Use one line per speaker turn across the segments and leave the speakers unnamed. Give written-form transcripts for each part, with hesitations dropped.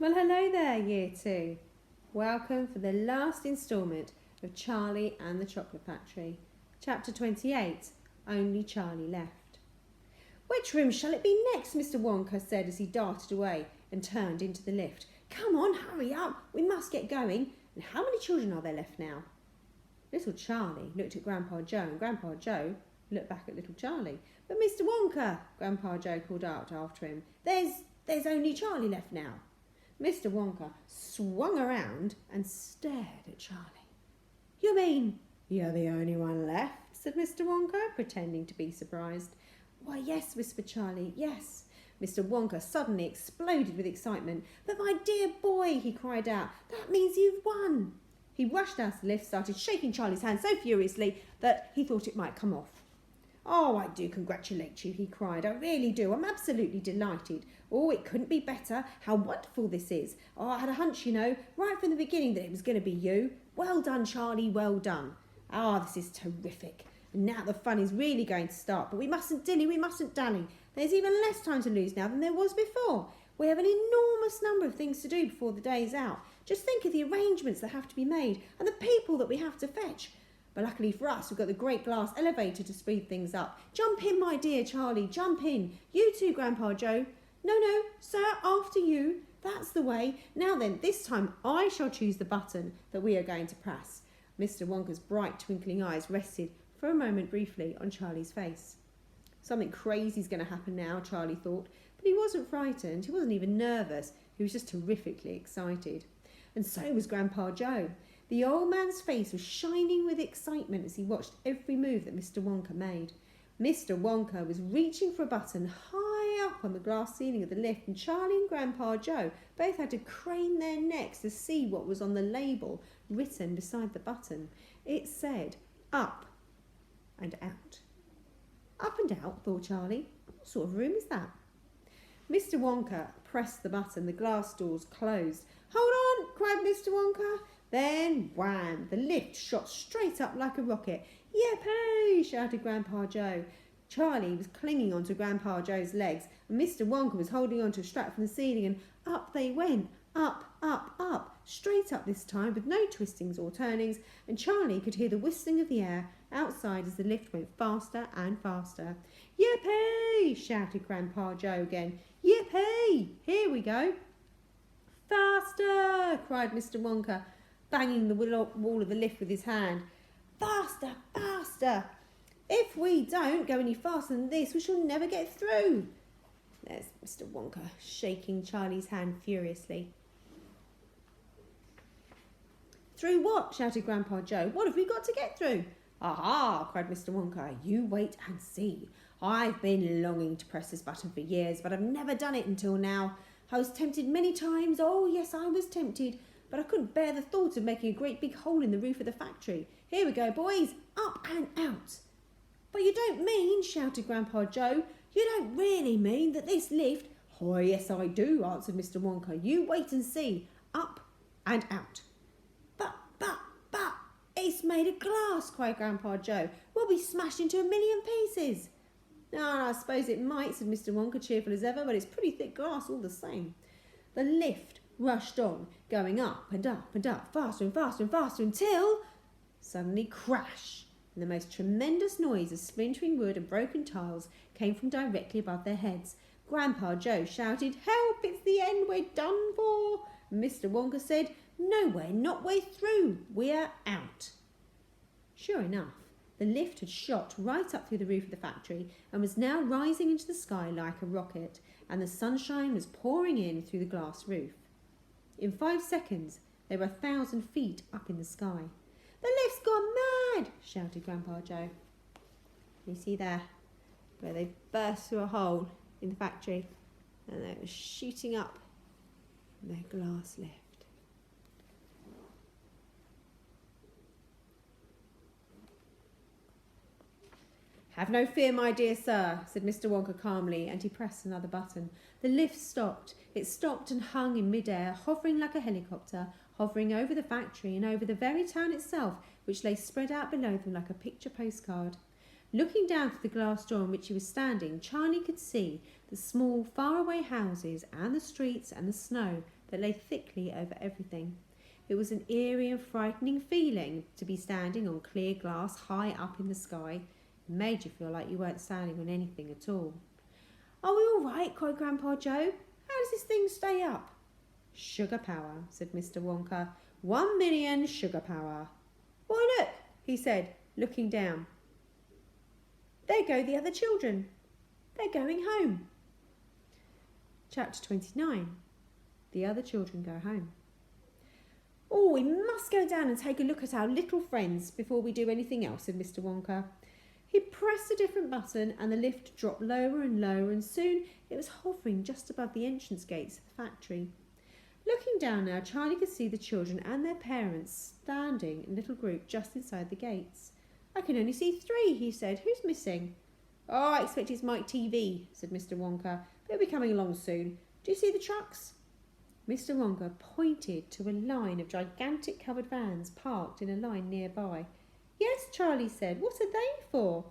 Well, hello there, Year 2. Welcome for the last instalment of Charlie and the Chocolate Factory. Chapter 28, Only Charlie Left. Which room shall it be next, Mr. Wonka said as he darted away and turned into the lift. Come on, hurry up, we must get going. And how many children are there left now? Little Charlie looked at Grandpa Joe and Grandpa Joe looked back at little Charlie. But Mr. Wonka, Grandpa Joe called out after him, there's only Charlie left now. Mr. Wonka swung around and stared at Charlie. You mean you're the only one left? Said Mr. Wonka, pretending to be surprised. Why, yes, whispered Charlie, yes. Mr. Wonka suddenly exploded with excitement. But my dear boy, he cried out, that means you've won. He rushed out of the lift, started shaking Charlie's hand so furiously that he thought it might come off. Oh, I do congratulate you, he cried. I really do. I'm absolutely delighted. Oh, it couldn't be better. How wonderful this is. Oh, I had a hunch, right from the beginning that it was going to be you. Well done, Charlie, well done. This is terrific. And now the fun is really going to start. But we mustn't dilly, we mustn't dally. There's even less time to lose now than there was before. We have an enormous number of things to do before the day's out. Just think of the arrangements that have to be made and the people that we have to fetch. But luckily for us, we've got the great glass elevator to speed things up. Jump in, my dear Charlie, jump in. You too, Grandpa Joe. No, sir, after you. That's the way. Now then, this time I shall choose the button that we are going to press. Mr. Wonka's bright twinkling eyes rested for a moment briefly on Charlie's face. Something crazy's going to happen now, Charlie thought. But he wasn't frightened. He wasn't even nervous. He was just terrifically excited. And so was Grandpa Joe. The old man's face was shining with excitement as he watched every move that Mr. Wonka made. Mr. Wonka was reaching for a button high up on the glass ceiling of the lift, and Charlie and Grandpa Joe both had to crane their necks to see what was on the label written beside the button. It said, up and out. Up and out, thought Charlie. What sort of room is that? Mr. Wonka pressed the button. The glass doors closed. Hold on, cried Mr. Wonka. Then, wham, the lift shot straight up like a rocket. Yippee, shouted Grandpa Joe. Charlie was clinging onto Grandpa Joe's legs, and Mr. Wonka was holding onto a strap from the ceiling, and up they went. Up, straight up this time, with no twistings or turnings, and Charlie could hear the whistling of the air outside as the lift went faster and faster. Yippee, shouted Grandpa Joe again. Yippee, here we go. Faster, cried Mr. Wonka, banging the wall of the lift with his hand. Faster, faster. If we don't go any faster than this, we shall never get through. There's Mr. Wonka, shaking Charlie's hand furiously. Through what? Shouted Grandpa Joe. What have we got to get through? Aha, cried Mr. Wonka. You wait and see. I've been longing to press this button for years, but I've never done it until now. I was tempted many times. Oh, yes, I was tempted. But I couldn't bear the thought of making a great big hole in the roof of the factory. Here we go, boys. Up and out. But you don't mean, shouted Grandpa Joe, you don't really mean that this lift... Oh, yes, I do, answered Mr. Wonka. You wait and see. Up and out. But, it's made of glass, cried Grandpa Joe. We'll be smashed into 1,000,000 pieces. No, I suppose it might, said Mr. Wonka, cheerful as ever, but it's pretty thick glass all the same. The lift rushed on, going up and up and up, faster and faster and faster, until suddenly crash, and the most tremendous noise of splintering wood and broken tiles came from directly above their heads. Grandpa Joe shouted, help, it's the end, we're done for. And Mr. Wonka said, no, we're not way through, we're out. Sure enough, the lift had shot right up through the roof of the factory and was now rising into the sky like a rocket, and the sunshine was pouring in through the glass roof. In 5 seconds, they were 1,000 feet up in the sky. The lift's gone mad, shouted Grandpa Joe. You see there, where they burst through a hole in the factory, and they were shooting up in their glass lift. Have no fear, my dear sir, said Mr. Wonka calmly, and he pressed another button. The lift stopped. It stopped and hung in mid-air, hovering like a helicopter, hovering over the factory and over the very town itself, which lay spread out below them like a picture postcard. Looking down through the glass door on which he was standing, Charlie could see the small, faraway houses and the streets and the snow that lay thickly over everything. It was an eerie and frightening feeling to be standing on clear glass high up in the sky. It made you feel like you weren't standing on anything at all. "Are we all right?" cried Grandpa Joe. "How does this thing stay up?" "Sugar power," said Mr. Wonka. 1,000,000 sugar power. "Why, look," he said, looking down. "There go the other children. They're going home." Chapter 29. The other children go home. "Oh, we must go down and take a look at our little friends before we do anything else," said Mr. Wonka. He pressed a different button and the lift dropped lower and lower, and soon it was hovering just above the entrance gates of the factory. Looking down now, Charlie could see the children and their parents standing in a little group just inside the gates. "I can only see 3, he said. "Who's missing?" "Oh, I expect it's Mike TV, said Mr. Wonka. "He'll be coming along soon. Do you see the trucks?" Mr. Wonka pointed to a line of gigantic covered vans parked in a line nearby. "Yes," Charlie said. "What are they for?"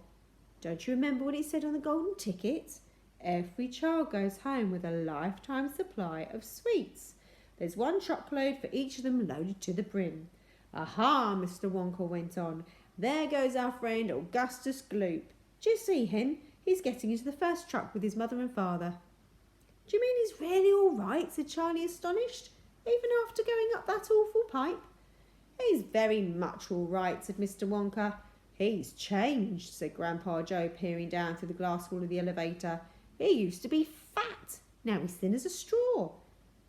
"Don't you remember what it said on the golden ticket? Every child goes home with a lifetime supply of sweets. There's 1 truckload for each of them loaded to the brim." "Aha," Mr. Wonka went on. "There goes our friend Augustus Gloop. Do you see him? He's getting into the first truck with his mother and father." "Do you mean he's really all right?" said Charlie, astonished. "Even after going up that awful pipe?" "He's very much all right," said Mr. Wonka. "He's changed," said Grandpa Joe, peering down through the glass wall of the elevator. "He used to be fat. Now he's thin as a straw."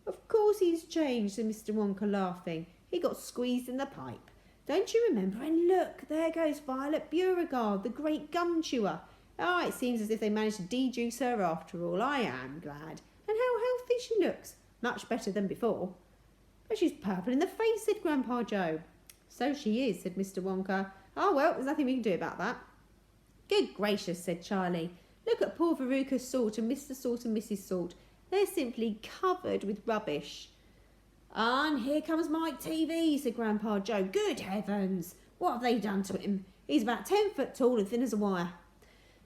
"Of course he's changed," said Mr. Wonka, laughing. "He got squeezed in the pipe. Don't you remember? And look, there goes Violet Beauregard, the great gum chewer. Ah, it seems as if they managed to dejuice her after all. I am glad. And how healthy she looks. Much better than before." "But she's purple in the face," said Grandpa Joe. "So she is," said Mr. Wonka. "Oh, well, there's nothing we can do about that." "Good gracious," said Charlie. "Look at poor Veruca Salt and Mr. Salt and Mrs. Salt. They're simply covered with rubbish." "And here comes Mike TV," said Grandpa Joe. "Good heavens, what have they done to him? He's about 10 foot tall and thin as a wire."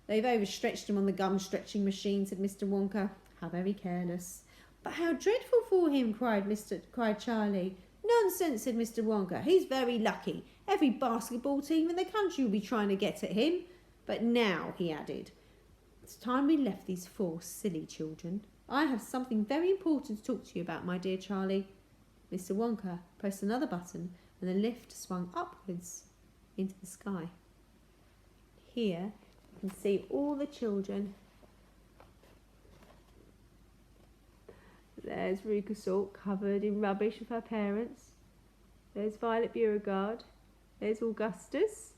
"They've overstretched him on the gum stretching machine," said Mr. Wonka. "How very careless." "But how dreadful for him," cried Charlie. "Nonsense," said Mr. Wonka. "He's very lucky. Every basketball team in the country will be trying to get at him. But now," he added, "it's time we left these 4 silly children. I have something very important to talk to you about, my dear Charlie." Mr. Wonka pressed another button and the lift swung upwards into the sky. Here you can see all the children. There's Veruca Salt covered in rubbish with her parents. There's Violet Beauregard. There's Augustus.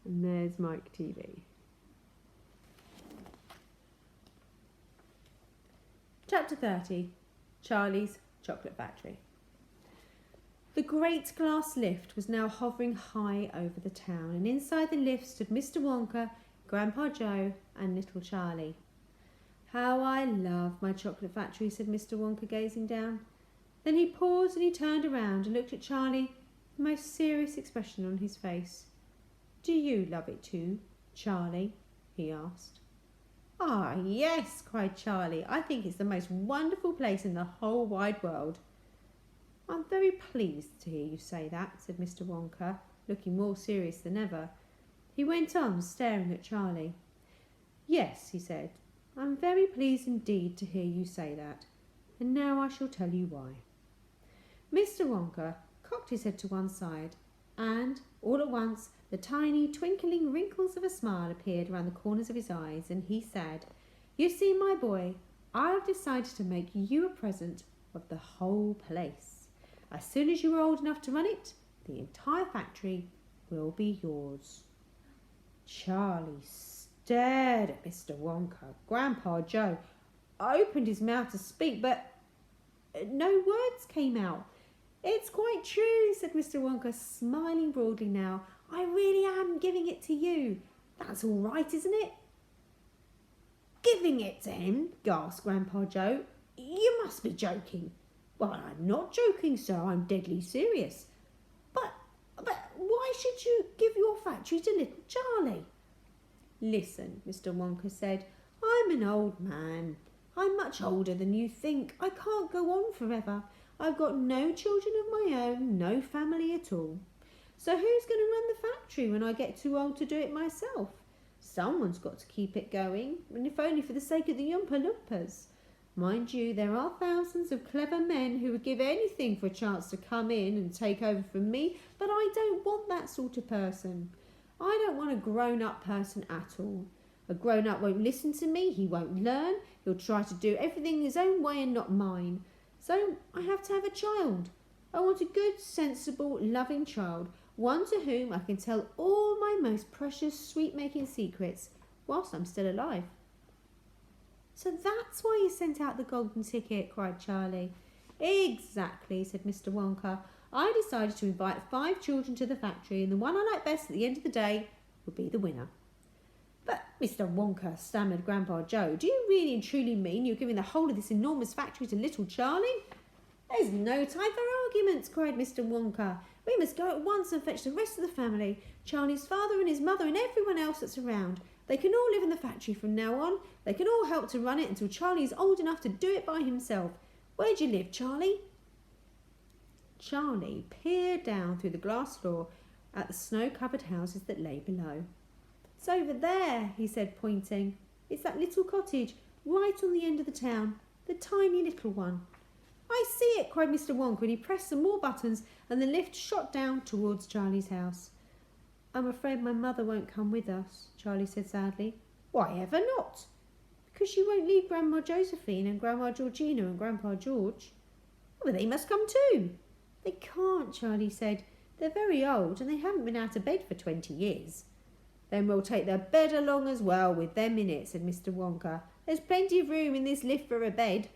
And there's Mike TV. Chapter 30. Charlie's Chocolate Factory. The great glass lift was now hovering high over the town, and inside the lift stood Mr. Wonka, Grandpa Joe, and little Charlie. "How I love my chocolate factory," said Mr. Wonka, gazing down. Then he paused and he turned around and looked at Charlie with the most serious expression on his face. "Do you love it too, Charlie?" he asked. "Ah, yes," cried Charlie. "I think it's the most wonderful place in the whole wide world." "I'm very pleased to hear you say that," said Mr. Wonka, looking more serious than ever. He went on, staring at Charlie. "Yes," he said, "I'm very pleased indeed to hear you say that. And now I shall tell you why." Mr. Wonka cocked his head to one side, and all at once the tiny twinkling wrinkles of a smile appeared around the corners of his eyes, and he said, "You see, my boy, I've decided to make you a present of the whole place. As soon as you are old enough to run it, the entire factory will be yours." Charlie stared at Mr. Wonka. Grandpa Joe opened his mouth to speak, but no words came out. "It's quite true," said Mr. Wonka, smiling broadly now. "I really am giving it to you. That's all right, isn't it?" "Giving it to him?" gasped Grandpa Joe. "You must be joking." "Well, I'm not joking, sir. I'm deadly serious." But why should you give your factory to little Charlie?" "Listen," Mr. Wonka said. "I'm an old man. I'm much older than you think. I can't go on forever. I've got no children of my own, no family at all. So who's going to run the factory when I get too old to do it myself? Someone's got to keep it going, and if only for the sake of the Oompa Loompas. Mind you, there are thousands of clever men who would give anything for a chance to come in and take over from me, but I don't want that sort of person. I don't want a grown-up person at all. A grown-up won't listen to me, he won't learn, he'll try to do everything his own way and not mine. So I have to have a child. I want a good, sensible, loving child, one to whom I can tell all my most precious sweet-making secrets whilst I'm still alive. So that's why you sent out the golden ticket, cried Charlie. Exactly, said Mr. Wonka. I decided to invite 5 children to the factory, and the one I like best at the end of the day would be the winner. But, Mr. Wonka, stammered Grandpa Joe, do you really and truly mean you're giving the whole of this enormous factory to little Charlie? There's no time for arguments, cried Mr. Wonka. We must go at once and fetch the rest of the family, Charlie's father and his mother and everyone else that's around. They can all live in the factory from now on. They can all help to run it until Charlie is old enough to do it by himself. Where do you live, Charlie? Charlie peered down through the glass floor at the snow-covered houses that lay below. It's over there, he said, pointing. It's that little cottage, right on the end of the town, the tiny little one. I see it, cried Mr. Wonka, and he pressed some more buttons, and the lift shot down towards Charlie's house. I'm afraid my mother won't come with us, Charlie said sadly. Why ever not? Because she won't leave Grandma Josephine and Grandma Georgina and Grandpa George. Well, they must come too. They can't, Charlie said. They're very old and they haven't been out of bed for 20 years. Then we'll take the bed along as well with them in it, said Mr. Wonka. There's plenty of room in this lift for a bed.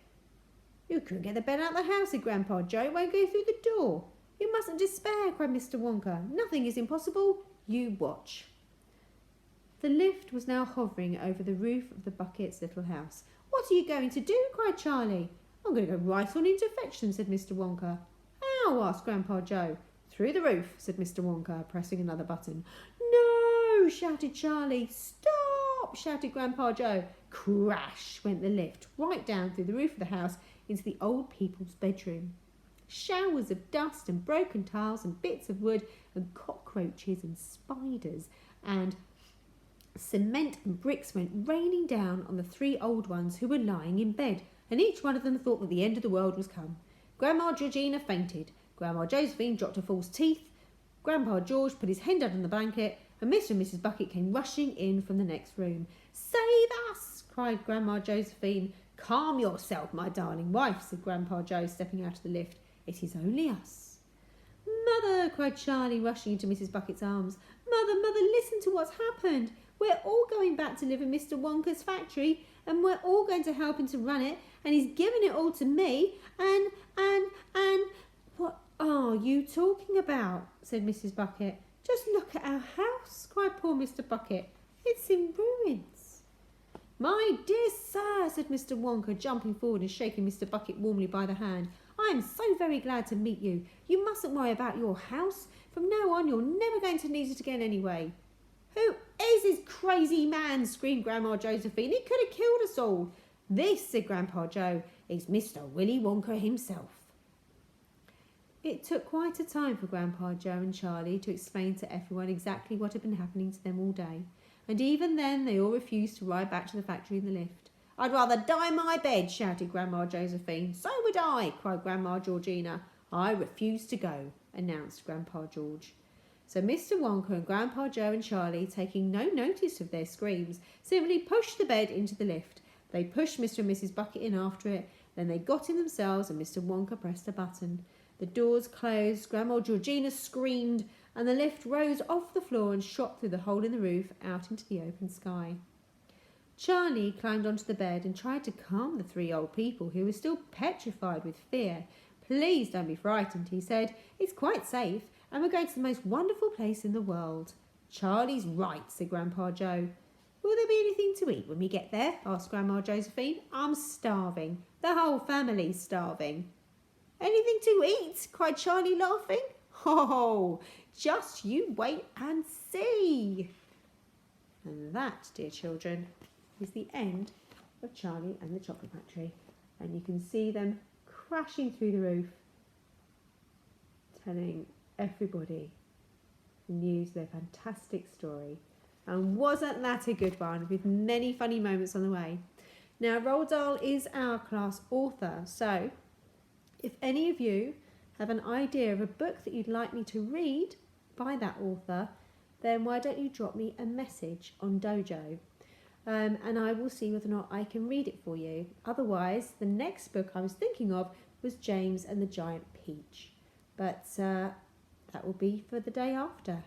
You couldn't get the bed out of the house, said Grandpa Joe. It won't go through the door. You mustn't despair, cried Mr. Wonka. Nothing is impossible. You watch. The lift was now hovering over the roof of the Bucket's little house. What are you going to do? Cried Charlie. I'm going to go right on in to fetch them, said Mr. Wonka. How? Asked Grandpa Joe. Through the roof, said Mr. Wonka, pressing another button. No, shouted Charlie. Stop, shouted Grandpa Joe. Crash went the lift right down through the roof of the house into the old people's bedroom. Showers of dust and broken tiles and bits of wood and cockroaches and spiders and cement and bricks went raining down on the 3 old ones who were lying in bed, and each one of them thought that the end of the world was come. Grandma Georgina fainted, Grandma Josephine dropped her false teeth, Grandpa George put his head under the blanket, and Mr. and Mrs. Bucket came rushing in from the next room. Save us, cried Grandma Josephine. Calm yourself, my darling wife, said Grandpa Joe, stepping out of the lift. It is only us. Mother, cried Charlie, rushing into Mrs. Bucket's arms. Mother, listen to what's happened. We're all going back to live in Mr. Wonka's factory, and we're all going to help him to run it, and he's given it all to me, and... What are you talking about? Said Mrs. Bucket. Just look at our house, cried poor Mr. Bucket. It's in ruins. My dear sir, said Mr. Wonka, jumping forward and shaking Mr. Bucket warmly by the hand. I am so very glad to meet you. You mustn't worry about your house. From now on, you're never going to need it again anyway. Who is this crazy man? Screamed Grandma Josephine. He could have killed us all. This, said Grandpa Joe, is Mr. Willy Wonka himself. It took quite a time for Grandpa Joe and Charlie to explain to everyone exactly what had been happening to them all day, and even then they all refused to ride back to the factory in the lift. I'd rather die in my bed, shouted Grandma Josephine. So would I, cried Grandma Georgina. I refuse to go, announced Grandpa George. So Mr. Wonka and Grandpa Joe and Charlie, taking no notice of their screams, simply pushed the bed into the lift. They pushed Mr. and Mrs. Bucket in after it, then they got in themselves and Mr. Wonka pressed a button. The doors closed, Grandma Georgina screamed, and the lift rose off the floor and shot through the hole in the roof out into the open sky. Charlie climbed onto the bed and tried to calm the 3 old people who were still petrified with fear. Please don't be frightened, he said. It's quite safe, and we're going to the most wonderful place in the world. Charlie's right, said Grandpa Joe. Will there be anything to eat when we get there? Asked Grandma Josephine. I'm starving. The whole family's starving. Anything to eat? Cried Charlie, laughing. Oh, just you wait and see. And that, dear children, is the end of Charlie and the Chocolate Factory. And you can see them crashing through the roof, telling everybody the news of their fantastic story. And wasn't that a good one, with many funny moments on the way? Now, Roald Dahl is our class author, so if any of you have an idea of a book that you'd like me to read by that author, then why don't you drop me a message on Dojo, and I will see whether or not I can read it for you. Otherwise, the next book I was thinking of was James and the Giant Peach, but that will be for the day after.